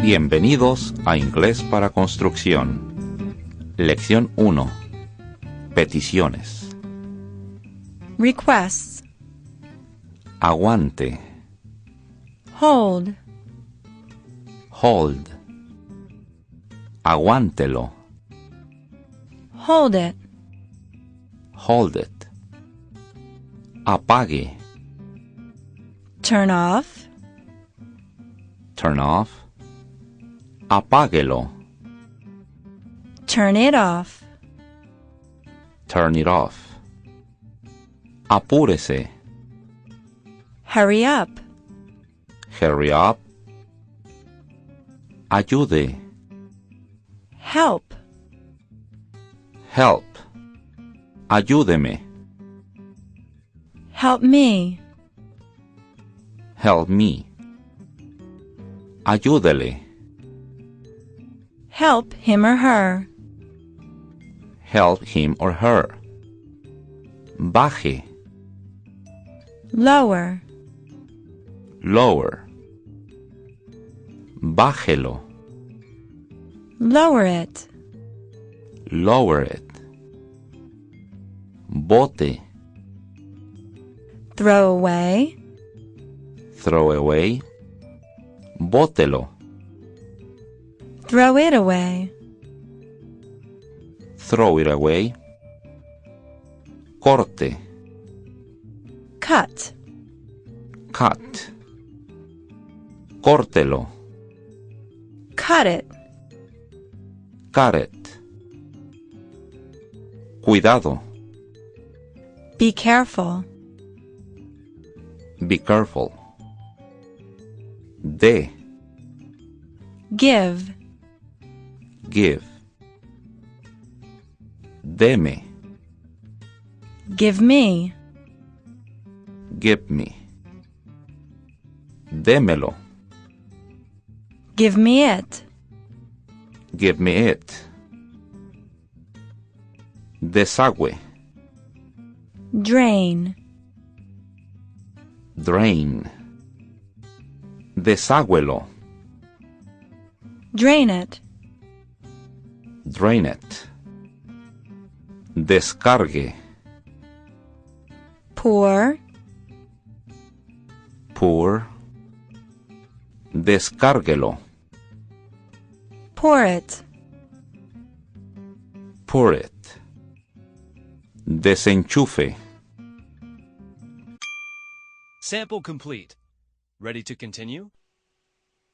Bienvenidos a Inglés para Construcción. Lección 1. Peticiones. Requests. Aguante. Hold. Hold. Aguántelo. Hold it. Hold it. Apague. Turn off. Turn off. Apáguelo. Turn it off. Turn it off. Apúrese. Hurry up. Hurry up. Ayude. Help. Help. Ayúdeme. Help me. Help me. Ayúdele. Help him or her. Help him or her. Baje. Lower. Lower. Bájelo. Lower it. Lower it. Bote. Throw away. Throw away. Bótelo. Throw it away. Throw it away. Corte. Cut. Cut. Córtelo. Cut it. Cut it. Cuidado. Be careful. Be careful. De. Give. Give. Deme. Give me. Give me. Démelo. Give me it. Give me it. Desagüe. Drain. Drain. Deságüelo. Drain it. Drain it. Descargue. Pour. Pour. Descárguelo. Pour it. Pour it. Desenchufe. Sample complete. Ready to continue?